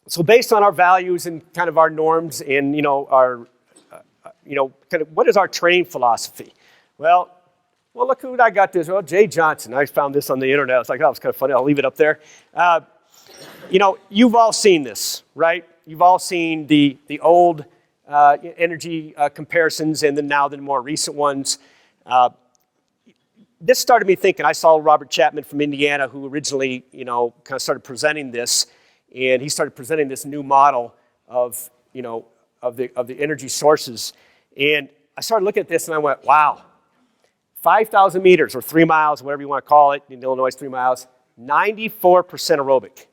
So based on our values and kind of our norms and, our, kind of what is our training philosophy? Well, look who I got this. Well, Jay Johnson. I found this on the internet. I was like, oh, it's kind of funny. I'll leave it up there. You've all seen this, right? You've all seen the old energy comparisons and then now the more recent ones. This started me thinking. I saw Robert Chapman from Indiana, who originally, kind of started presenting this, and he started presenting this new model of the energy sources. And I started looking at this, and I went, wow, 5,000 meters or 3 miles, whatever you want to call it. In Illinois, it's 3 miles. 94% aerobic.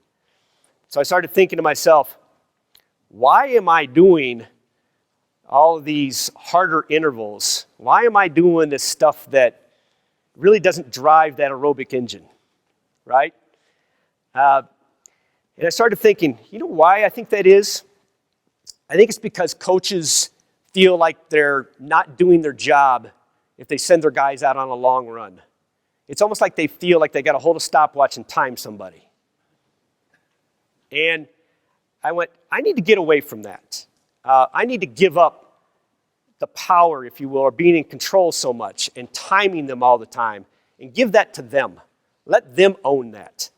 So I started thinking to myself, why am I doing all of these harder intervals? Why am I doing this stuff that really doesn't drive that aerobic engine, right? And I started thinking, why I think that is? I think it's because coaches feel like they're not doing their job if they send their guys out on a long run. It's almost like they feel like they got to hold a stopwatch and time somebody. And I went, I need to get away from that. I need to give up the power, if you will, or being in control so much and timing them all the time and give that to them. Let them own that.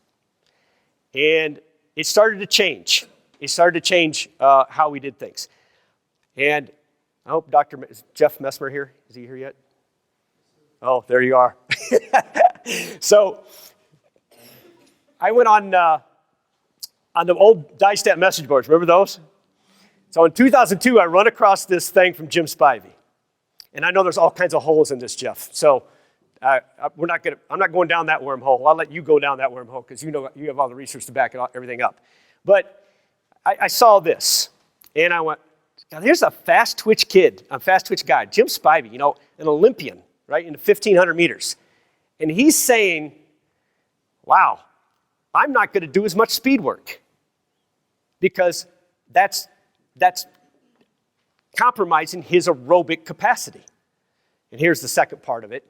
And it started to change. It started to change how we did things. And I hope is Jeff Messmer here? Is he here yet? Oh, there you are. So I went on the old Dyestat message boards. Remember those? So in 2002, I run across this thing from Jim Spivey. And I know there's all kinds of holes in this, Jeff. So I'm not going down that wormhole. I'll let you go down that wormhole because you have all the research to back everything up. But I saw this, and I went, God, here's a fast twitch kid, a fast twitch guy, Jim Spivey, an Olympian, right, in the 1,500 meters. And he's saying, wow, I'm not going to do as much speed work because that's compromising his aerobic capacity. And here's the second part of it.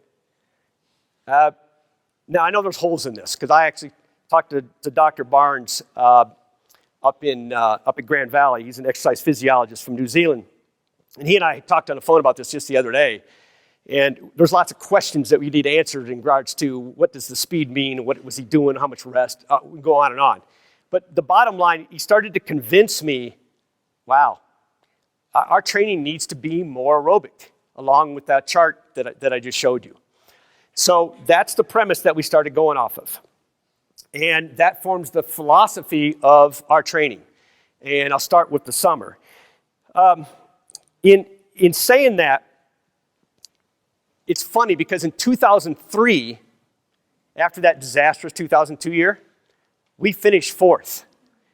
Now, I know there's holes in this because I actually talked to Dr. Barnes up at Grand Valley. He's an exercise physiologist from New Zealand. And he and I talked on the phone about this just the other day. And there's lots of questions that we need answered in regards to what does the speed mean, what was he doing, how much rest, we can go on and on. But the bottom line, he started to convince me, wow, our training needs to be more aerobic, along with that chart that I just showed you. So that's the premise that we started going off of. And that forms the philosophy of our training. And I'll start with the summer. In saying that, it's funny because in 2003, after that disastrous 2002 year, we finished 4th.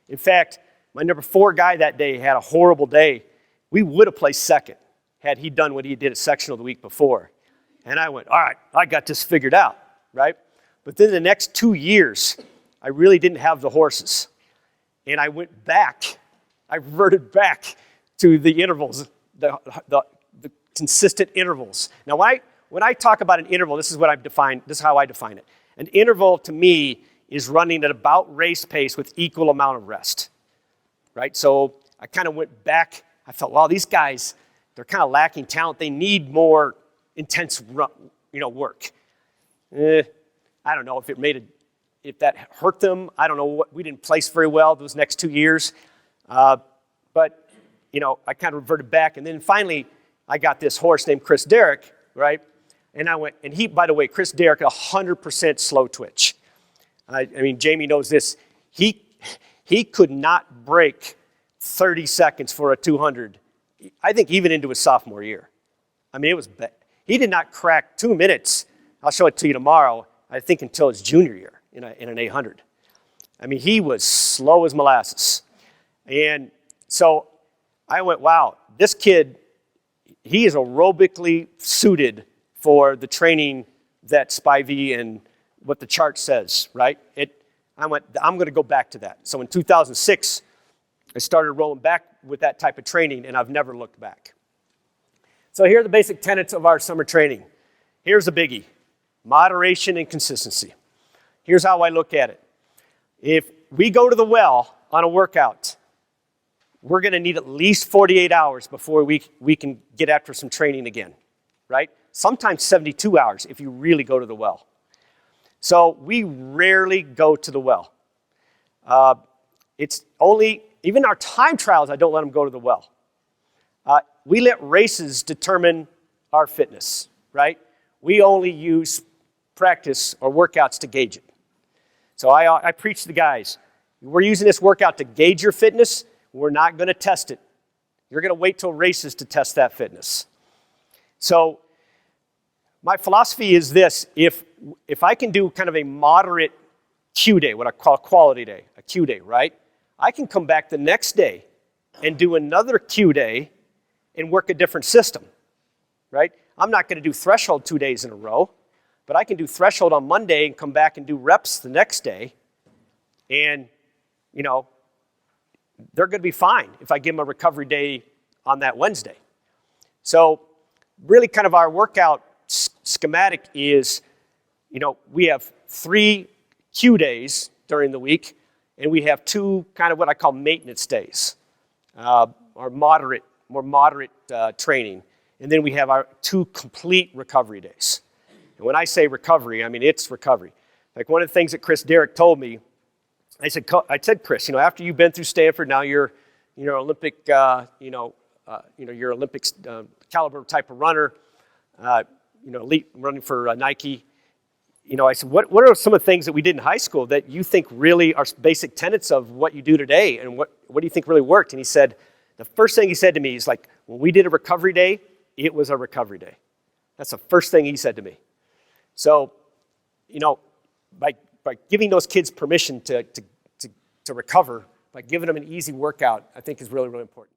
In fact, my number 4 guy that day had a horrible day. We would have placed 2nd had he done what he did at sectional the week before. And I went, all right, I got this figured out, right? But then the next 2 years, I really didn't have the horses. And I went back, I reverted back to the intervals, the consistent intervals. Now, when I talk about an interval, this is how I define it. An interval to me is running at about race pace with equal amount of rest, right? So I kind of went back. I felt, wow, these guys, they're kind of lacking talent. They need more intense, work. I don't know if that hurt them. I don't know we didn't place very well those next 2 years. But, I kind of reverted back. And then finally, I got this horse named Chris Derrick, right? And I went, and he, by the way, Chris Derrick, 100% slow twitch. I mean, Jamie knows this. He could not break 30 seconds for a 200, I think even into his sophomore year. I mean, it was bad. He did not crack 2 minutes. I'll show it to you tomorrow, I think until his junior year in an 800. I mean, he was slow as molasses. And so I went, wow, this kid, he is aerobically suited for the training that Spivey and what the chart says, right? I went, I'm going to go back to that. So in 2006, I started rolling back with that type of training, and I've never looked back. So here are the basic tenets of our summer training. Here's a biggie: moderation and consistency. Here's how I look at it. If we go to the well on a workout we're going to need at least 48 hours before we can get after some training again, right? Sometimes 72 hours if you really go to the well. So we rarely go to the well. It's only, even our time trials, I don't let them go to the well. We let races determine our fitness, right? We only use practice or workouts to gauge it. So I preach to the guys, we're using this workout to gauge your fitness. We're not going to test it. You're going to wait till races to test that fitness. So my philosophy is this: if I can do kind of a moderate Q day, what I call a quality day, a Q day, right? I can come back the next day and do another Q day and work a different system, right? I'm not going to do threshold 2 days in a row, but I can do threshold on Monday and come back and do reps the next day. And, you know, they're going to be fine if I give them a recovery day on that Wednesday. So really kind of our workout schematic is, you know, we have 3 Q days during the week, and we have 2 kind of what I call maintenance days, or more moderate training. And then we have our 2 complete recovery days. And when I say recovery, I mean it's recovery. Like one of the things that Chris Derrick told me, I said, Chris, you know, after you've been through Stanford, now you're Olympic, you're Olympics caliber type of runner, elite running for Nike. You know, I said, what are some of the things that we did in high school that you think really are basic tenets of what you do today, and what do you think really worked? And he said, the first thing he said to me is like, when we did a recovery day, it was a recovery day. That's the first thing he said to me. So, you know, by giving those kids permission to recover, by giving them an easy workout, I think is really, really important.